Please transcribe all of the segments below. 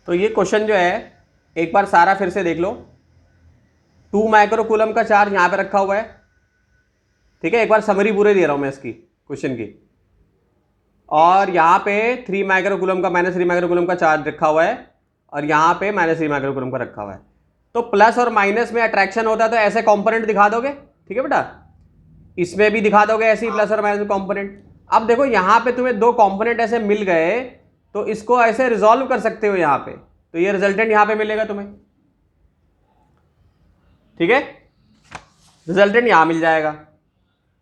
तो ये क्वेश्चन जो है एक बार सारा फिर से देख लो। 2 माइक्रो कूलम का चार्ज यहाँ पे रखा हुआ है, ठीक है। एक बार समरी पूरे दे रहा हूँ मैं इसकी क्वेश्चन की। और यहाँ पे 3 माइक्रो कूलम का -3 माइक्रो कूलम का चार्ज रखा हुआ है और यहाँ पे -3 माइक्रो कूलम का रखा हुआ है। तो प्लस और माइनस में अट्रैक्शन होता है तो ऐसे कंपोनेंट दिखा दोगे, ठीक है बेटा। इसमें भी दिखा दोगे ऐसे ही प्लस और माइनस में कंपोनेंट। अब देखो यहाँ पे तुम्हें 2 कंपोनेंट ऐसे मिल गए तो इसको ऐसे रिजॉल्व कर सकते हो यहाँ पे, तो ये रिजल्टेंट यहाँ पे मिलेगा तुम्हें, ठीक है। रिजल्टेंट यहाँ मिल जाएगा।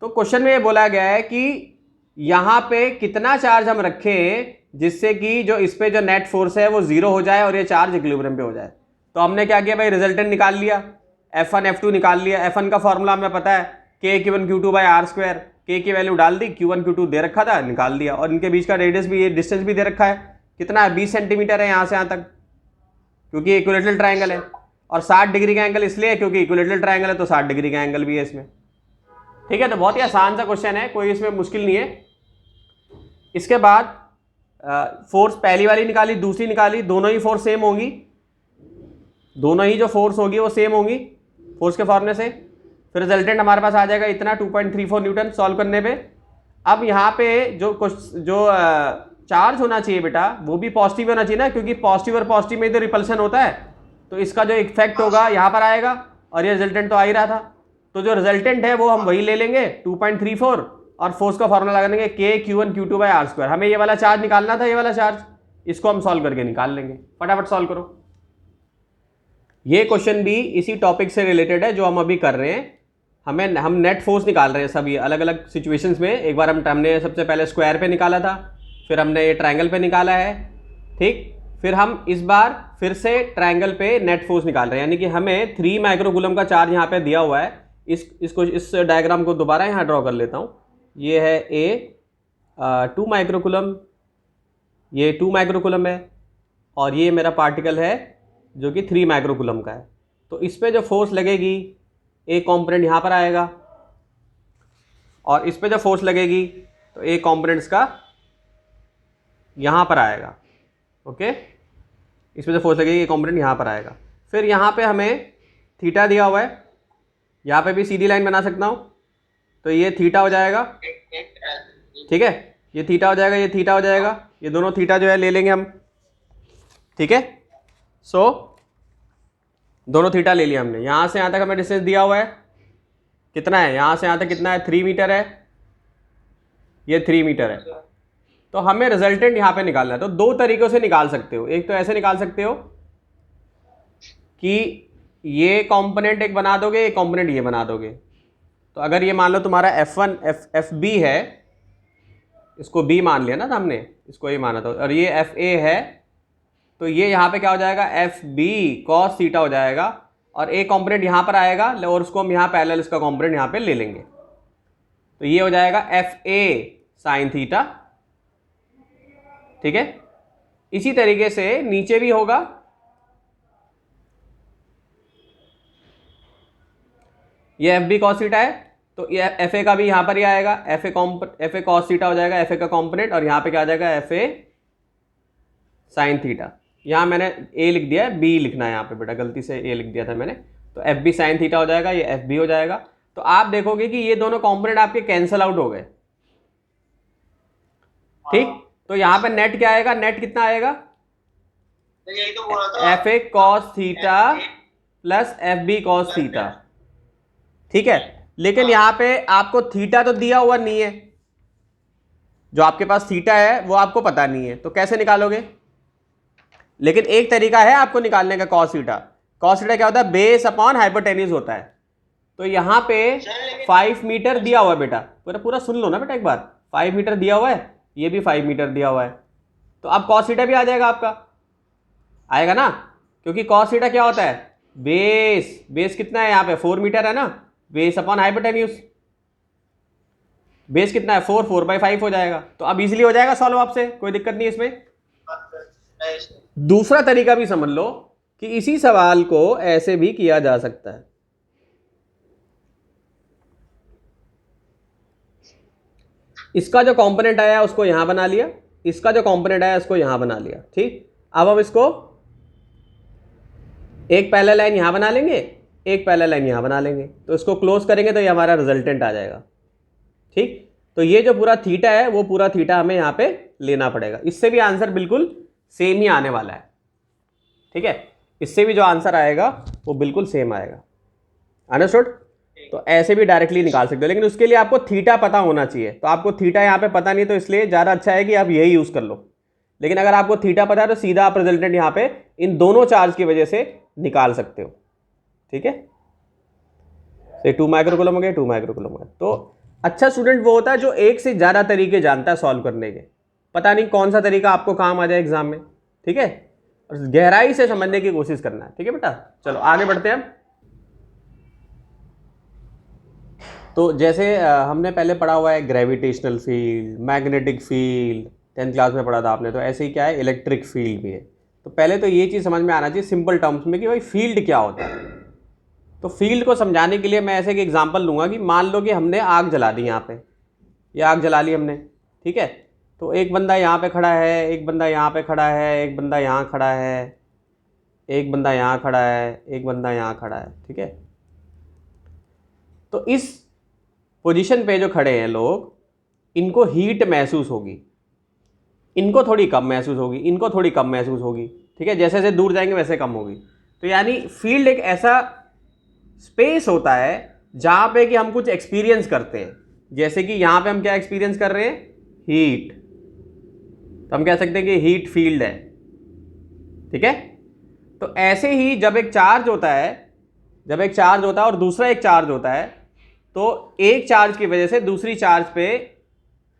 तो क्वेश्चन में ये बोला गया है कि यहाँ पे कितना चार्ज हम रखें जिससे कि जो इस पे जो नेट फोर्स है वो 0 हो जाए और ये चार्ज इक्विलिब्रियम पे हो जाए। तो हमने क्या किया भाई, रिजल्टेंट निकाल लिया, F1 F2 निकाल लिया। F1 का फॉर्मूला हमें पता है K Q1 Q2 by R square. K की वैल्यू डाल दी, Q1 Q2 दे रखा था, निकाल दिया। और इनके बीच का रेडियस भी, ये डिस्टेंस भी दे रखा है, कितना है 20 सेंटीमीटर है यहाँ से यहाँ तक, क्योंकि इक्विलेटरल ट्राइंगल है। और 60 डिग्री का एंगल इसलिए क्योंकि इक्विलेटरल ट्राइंगल है तो 60 डिग्री का एंगल भी है इसमें, ठीक है। तो बहुत ही आसान सा क्वेश्चन है, कोई इसमें मुश्किल नहीं है। इसके बाद फोर्स पहली वाली निकाली, दूसरी निकाली, दोनों ही फोर्स सेम होंगी, दोनों ही जो फोर्स होगी वो सेम होंगी फोर्स के फॉर्मूले से। फिर रिजल्टेंट हमारे पास आ जाएगा इतना 2.34 न्यूटन सॉल्व करने पे। अब यहाँ पे जो चार्ज होना चाहिए बेटा वो भी पॉजिटिव होना चाहिए ना, क्योंकि पॉजिटिव और पॉजिटिव में तो रिपल्शन होता है, तो इसका जो इफेक्ट होगा यहाँ पर आएगा और ये रिजल्टेंट तो आ ही रहा था। तो जो रिजल्टेंट है वो हम वही ले लेंगे 2.34 और फोर्स का फॉर्मूला लगा देंगे K Q1 Q2 by R square. हमें ये वाला चार्ज निकालना था, ये वाला चार्ज, इसको हम सॉल्व करके निकाल लेंगे। फटाफट सॉल्व करो। ये क्वेश्चन भी इसी टॉपिक से रिलेटेड है जो हम अभी कर रहे हैं। हम नेट फोर्स निकाल रहे हैं सभी अलग अलग सिचुएशंस में। एक बार हमने सबसे पहले स्क्वायर पे निकाला था, फिर हमने ये ट्रायंगल पे निकाला है, ठीक। फिर हम इस बार फिर से ट्रायंगल पे नेट फोर्स निकाल रहे हैं, यानी कि हमें 3 माइक्रो कूलम का चार्ज यहाँ पे दिया हुआ है। इस डायग्राम को दोबारा यहाँ ड्रॉ कर लेता हूँ। ये है A 2 माइक्रो कूलम, ये 2 माइक्रो कूलम है और ये मेरा पार्टिकल है जो कि 3 माइक्रो कूलम का है। तो इस पर जो फोर्स लगेगी, एक कॉम्पोनेंट यहाँ पर आएगा और इस पर जो फोर्स लगेगी तो एक कॉम्पोनेंट्स का यहाँ पर आएगा, ओके। इस पर जो फोर्स लगेगी एक कॉम्पोनेंट यहाँ पर आएगा। फिर यहाँ पे हमें थीटा दिया हुआ है, यहाँ पे भी सीधी लाइन बना सकता हूँ, तो ये थीटा हो जाएगा, ठीक है। ये थीटा हो जाएगा, ये थीटा हो जाएगा, ये दोनों थीटा जो है ले लेंगे हम, ठीक है। सो दोनों थीटा ले लिया हमने। यहाँ से यहाँ तक हमें डिस्टेंस दिया हुआ है, कितना है, यहाँ से यहाँ तक कितना है 3 मीटर है, ये 3 मीटर है। तो हमें रिजल्टेंट यहाँ पे निकालना है। तो 2 तरीकों से निकाल सकते हो। एक तो ऐसे निकाल सकते हो कि ये कंपोनेंट एक बना दोगे, एक कंपोनेंट ये बना दोगे। तो अगर ये मान लो तुम्हारा F1 FB है, इसको B मान लिया ना था हमने, इसको A माना था, और ये FA है, तो ये यहाँ पे क्या हो जाएगा FB cos थीटा हो जाएगा और एक कंपोनेंट यहाँ पर आएगा और उसको हम यहाँ पैरेलल इसका कंपोनेंट यहाँ पे ले लेंगे, तो ये हो जाएगा FA sin थीटा, ठीक है। इसी तरीके से नीचे भी होगा, ये FB cos थीटा है तो ये FA का भी यहाँ पर ही आएगा, FA cos थीटा हो जाएगा FA का कंपोनेंट, और यहाँ पे क्या आ जाएगा FA sin थीटा। यहाँ मैंने A लिख दिया है, B लिखना है यहाँ पे बेटा, गलती से A लिख दिया था मैंने। तो FB sin थीटा हो जाएगा, ये FB हो जाएगा। तो आप देखोगे कि ये दोनों कंपोनेंट आपके कैंसल आउट हो गए, ठीक। तो यहाँ पे नेट क्या आएगा, नेट कितना आएगा, FA cos theta plus FB cos theta, ठीक है। लेकिन यहाँ पे आपको थीटा तो दिया हुआ नहीं है, जो आपके पास थीटा है वो आपको पता नहीं है, तो कैसे निकालोगे। लेकिन एक तरीका है आपको निकालने का cos थीटा। cos थीटा क्या होता है, बेस अपॉन हाइपोटेन्यूज होता है। तो यहाँ पे 5 मीटर दिया हुआ है बेटा, पूरा सुन लो ना बेटा एक बार, 5 मीटर दिया हुआ है, ये भी 5 मीटर दिया हुआ है, तो अब cos थीटा भी आ जाएगा आपका, आएगा ना, क्योंकि cos थीटा क्या होता है, बेस कितना है यहाँ पे 4 मीटर है ना, बेस अपॉन हाइपोटेन्यूज, बेस कितना है 4/5 हो जाएगा। तो अब इजीली हो जाएगा सॉल्व आपसे, कोई दिक्कत नहीं इसमें। दूसरा तरीका भी समझ लो कि इसी सवाल को ऐसे भी किया जा सकता है। इसका जो कंपोनेंट आया उसको यहां बना लिया, इसका जो कंपोनेंट आया उसको यहां बना लिया, ठीक। अब हम इसको एक पैरेलल लाइन यहाँ बना लेंगे, एक पैरेलल लाइन यहाँ बना लेंगे, तो इसको क्लोज करेंगे तो ये हमारा रिजल्टेंट आ जाएगा। ठीक, तो ये जो पूरा थीटा है वो पूरा थीटा हमें यहाँ पे लेना पड़ेगा। इससे भी आंसर बिल्कुल सेम ही आने वाला है। ठीक है, इससे भी जो आंसर आएगा वो बिल्कुल सेम आएगा। अंडरस्टूड? तो ऐसे भी डायरेक्टली निकाल सकते हो, लेकिन उसके लिए आपको थीटा पता होना चाहिए। तो आपको थीटा यहाँ पे पता नहीं, तो इसलिए ज़्यादा अच्छा है कि आप यही यूज़ कर लो। लेकिन अगर आपको थीटा पता है तो सीधा आप रिजल्टेंट यहाँ पे इन दोनों चार्ज की वजह से निकाल सकते हो। ठीक है, से 2 माइक्रोकूलम हो गए, 2 माइक्रोकूलम हो गए। तो अच्छा स्टूडेंट वो होता है जो एक से ज़्यादा तरीके जानता है सॉल्व करने के। पता नहीं कौन सा तरीका आपको काम आ जाए एग्जाम में। ठीक है, और गहराई से समझने की कोशिश करना है। ठीक है बेटा, चलो आगे बढ़ते हैं। तो जैसे हमने पहले पढ़ा हुआ है gravitational field, magnetic field, 10th class में पढ़ा था आपने। तो ऐसे ही क्या है, इलेक्ट्रिक फील्ड भी है। तो पहले तो ये चीज़ समझ में आना चाहिए सिंपल टर्म्स में कि भाई फील्ड क्या होता है। तो फील्ड को समझाने के लिए मैं ऐसे एक एग्जांपल लूँगा कि मान लो कि हमने आग जला दी यहाँ पे, ये आग जला ली हमने। ठीक है, तो एक बंदा यहाँ पे खड़ा है, एक बंदा यहाँ पे खड़ा है, एक बंदा यहाँ खड़ा है, एक बंदा यहाँ खड़ा है, एक बंदा यहाँ खड़ा है। ठीक है, तो इस पोजीशन पे जो खड़े हैं लोग, इनको हीट महसूस होगी, इनको थोड़ी कम महसूस होगी, इनको थोड़ी कम महसूस होगी। ठीक है, जैसे जैसे दूर जाएंगे वैसे कम होगी। तो यानी फील्ड एक ऐसा स्पेस होता है जहां पे कि हम कुछ एक्सपीरियंस करते हैं। जैसे कि यहां पे हम क्या एक्सपीरियंस कर रहे हैं, हीट। तो हम कह सकते हैं कि हीट फील्ड है। ठीक है, तो ऐसे ही जब एक चार्ज होता है, जब एक चार्ज होता है और दूसरा एक चार्ज होता है, तो एक चार्ज की वजह से दूसरी चार्ज पे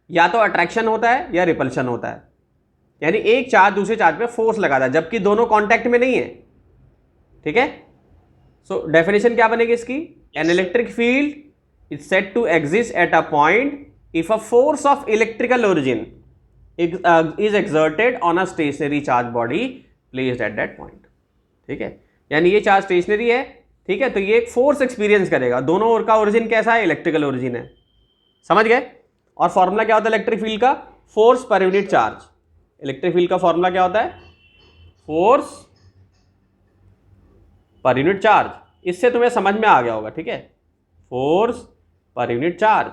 या तो अट्रैक्शन होता है या रिपल्शन होता है। यानी एक चार्ज दूसरे चार्ज पे फोर्स लगाता है, जबकि दोनों कांटेक्ट में नहीं है। ठीक है, सो डेफिनेशन क्या बनेगी इसकी, an electric field is said to exist at a point if a force of electrical origin is exerted on a stationary charge body placed at that point. ठीक है, यानी ये चार्ज स्टेशनरी है। ठीक है, तो ये एक फोर्स एक्सपीरियंस करेगा। दोनों ओर का ओरिजिन कैसा है, इलेक्ट्रिकल ओरिजिन है। समझ गए? और फॉर्मूला क्या होता है इलेक्ट्रिक फील्ड का, force per unit charge. Electric field का फॉर्मूला क्या होता है, फोर्स पर यूनिट चार्ज। इससे तुम्हें समझ में आ गया होगा। ठीक है, फोर्स पर यूनिट चार्ज।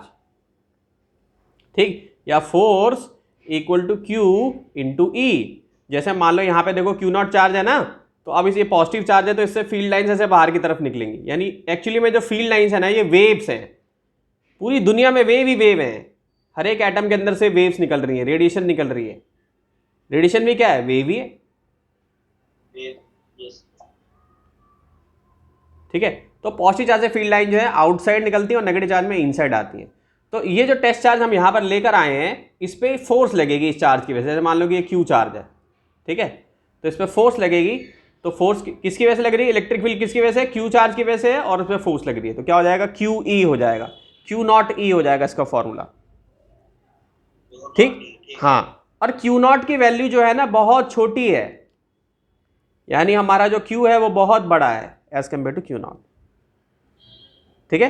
ठीक, या force equal to Q into E. जैसे मान लो यहां पे देखो क्यू नॉट चार्ज है ना, तो अब इस ये पॉजिटिव चार्ज है तो इससे फील्ड लाइंस ऐसे बाहर की तरफ निकलेंगी। यानी एक्चुअली में जो फील्ड लाइंस है ना, ये वेव्स हैं। पूरी दुनिया में वेव ही वेव हैं। हर एक एटम के अंदर से वेव्स निकल रही है, रेडिएशन निकल रही है। रेडिएशन भी क्या है, वेव ही है। ठीक है, तो पॉजिटिव चार्ज से फील्ड लाइन जो है आउटसाइड निकलती है और नेगेटिव चार्ज में इनसाइड आती है। तो ये जो टेस्ट चार्ज हम यहाँ पर लेकर आए हैं, इस पर फोर्स लगेगी इस चार्ज की वजह से। जैसे मान लो कि ये क्यू चार्ज है। ठीक है, तो इस पर फोर्स लगेगी। तो फोर्स किसकी वजह से लग रही है, इलेक्ट्रिक फील्ड किसकी वजह से, क्यू चार्ज की वजह से है, और उस पर फोर्स लग रही है। तो क्या हो जाएगा, क्यू ई हो जाएगा, क्यू नॉट ई हो जाएगा इसका फॉर्मूला। ठीक, हाँ, और क्यू नॉट की वैल्यू जो है ना बहुत छोटी है, यानी हमारा जो क्यू है वो बहुत बड़ा है as compare to Q naught. ठीक है,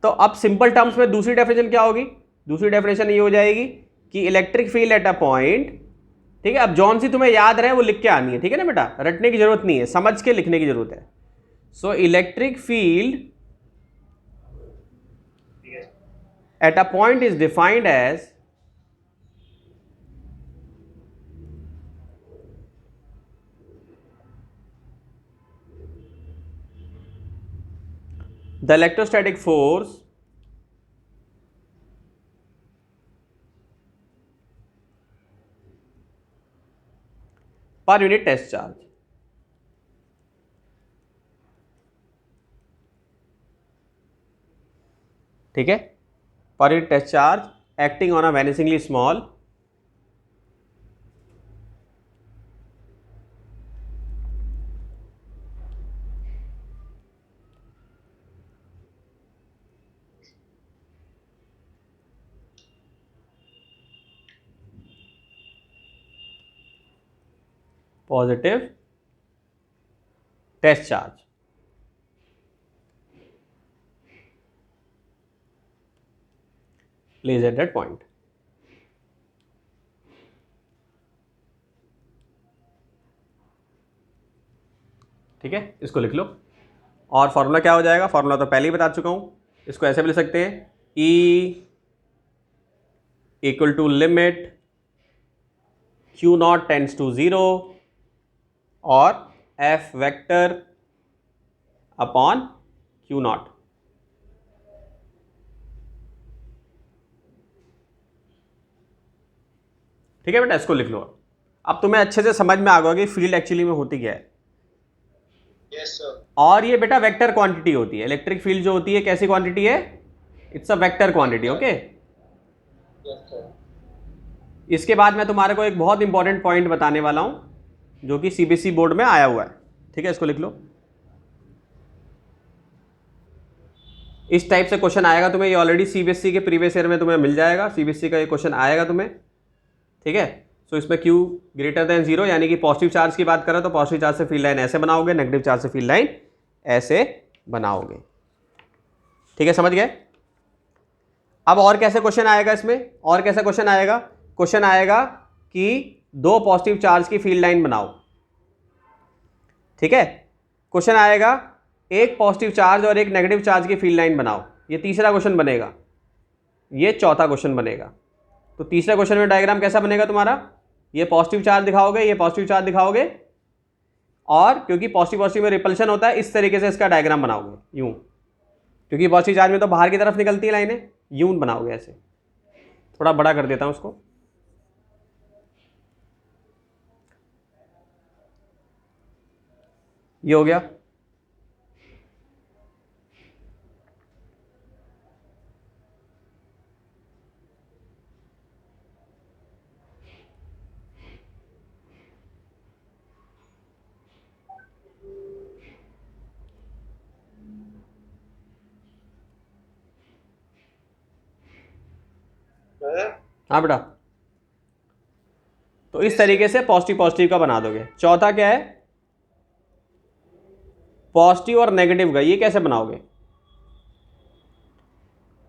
तो अब सिंपल टर्म्स में दूसरी डेफिनेशन क्या होगी, दूसरी डेफिनेशन ये हो जाएगी कि electric field at a point. ठीक है, अब जौन सी तुम्हें याद रहे वो लिख के आनी है। ठीक है ना बेटा, रटने की जरूरत नहीं है, समझ के लिखने की जरूरत है। So electric field at a point is defined as the electrostatic force per unit test charge। ठीक है, per unit test charge acting on a vanishingly small positive test charge placed at that point। ठीक है, इसको लिख लो। और formula क्या हो जाएगा, फॉर्मूला तो पहले ही बता चुका हूँ, इसको ऐसे भी लिख सकते हैं, E equal to limit Q0 tends to 0 और F वेक्टर अपॉन Q0। ठीक है बेटा, इसको लिख लो। अब तुम्हें अच्छे से समझ में आ गया कि फील्ड एक्चुअली में होती क्या है। Yes sir. और ये बेटा वेक्टर क्वांटिटी होती है, इलेक्ट्रिक फील्ड जो होती है कैसी क्वांटिटी है, it's a vector quantity. Okay, yes sir. इसके बाद मैं तुम्हारे को एक बहुत इंपॉर्टेंट पॉइंट बताने वाला हूं जो कि सीबीएसई बोर्ड में आया हुआ है। ठीक है, इसको लिख लो। इस टाइप से क्वेश्चन आएगा तुम्हें, ये ऑलरेडी सीबीएसई के प्रीवियस ईयर में तुम्हें मिल जाएगा, सीबीएसई का ये क्वेश्चन आएगा तुम्हें। ठीक है, सो इसमें Q ग्रेटर देन 0 यानी कि पॉजिटिव चार्ज की बात करें तो पॉजिटिव चार्ज से फील्ड लाइन ऐसे बनाओगे, नेगेटिव चार्ज से फील्ड लाइन ऐसे बनाओगे। ठीक है, समझ गए। अब और कैसे क्वेश्चन आएगा इसमें, और कैसा क्वेश्चन आएगा, क्वेश्चन आएगा कि दो पॉजिटिव चार्ज की फील्ड लाइन बनाओ। ठीक है, क्वेश्चन आएगा एक पॉजिटिव चार्ज और एक नेगेटिव चार्ज की फील्ड लाइन बनाओ, ये तीसरा क्वेश्चन बनेगा, ये चौथा क्वेश्चन बनेगा। तो तीसरे क्वेश्चन में डायग्राम कैसा बनेगा तुम्हारा, ये पॉजिटिव चार्ज दिखाओगे, ये पॉजिटिव चार्ज दिखाओगे, और क्योंकि पॉजिटिव पॉजिटिव में रिपल्शन होता है इस तरीके से इसका डायग्राम बनाओगे यूं, क्योंकि पॉजिटिव चार्ज में तो बाहर की तरफ निकलती है लाइनें, यूं बनाओगे ऐसे। थोड़ा बड़ा कर देता हूं उसको, ये हो गया। हाँ बेटा, तो इस तरीके से पॉजिटिव पॉजिटिव का बना दोगे। चौथा क्या है, पॉजिटिव और नेगेटिव का, ये कैसे बनाओगे,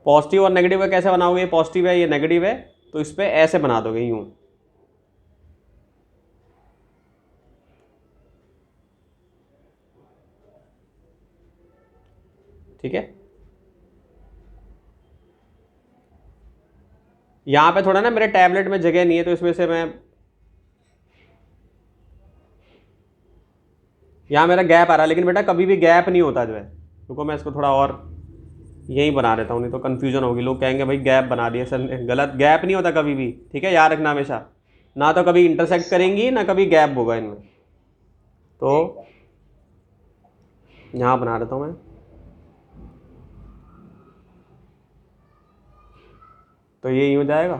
पॉजिटिव और नेगेटिव का कैसे बनाओगे, ये पॉजिटिव है ये नेगेटिव है, तो इस पर ऐसे बना दोगे यूं। ठीक है, यहां पे थोड़ा ना मेरे टैबलेट में जगह नहीं है तो इसमें से मैं, यहाँ मेरा गैप आ रहा है, लेकिन बेटा कभी भी गैप नहीं होता जो है। रुको मैं इसको थोड़ा और यही बना देता हूँ, नहीं तो कन्फ्यूजन होगी, लोग कहेंगे भाई गैप बना दिया सर ने, गलत, गैप नहीं होता कभी भी। ठीक है, याद रखना हमेशा, ना तो कभी इंटरसेक्ट करेंगी ना कभी गैप होगा इनमें। तो यहाँ बना देता हूँ मैं, तो ये यूँ जाएगा।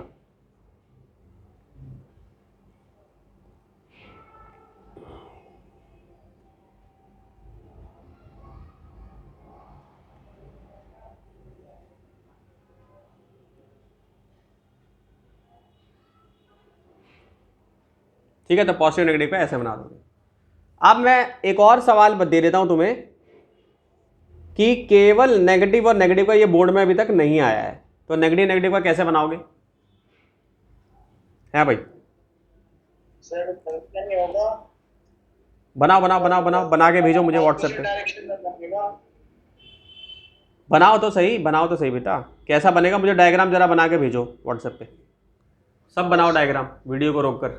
ठीक है, तो पॉजिटिव नेगेटिव पे ऐसे बना दोगे। अब मैं एक और सवाल दे देता हूं तुम्हें कि केवल नेगेटिव और नेगेटिव का ये बोर्ड में अभी तक नहीं आया है, तो नेगेटिव नेगेटिव का कैसे बनाओगे, है भाई। सर नहीं होगा। बनाओ बनाओ बनाओ बनाओ, बना के भेजो मुझे व्हाट्सएप पे। डायरेक्शन में लगेगा। बनाओ तो सही, बनाओ तो सही बेटा, कैसा बनेगा मुझे डायग्राम जरा बना के भेजो व्हाट्सएप पे। सब बनाओ डायग्राम वीडियो को रोक कर।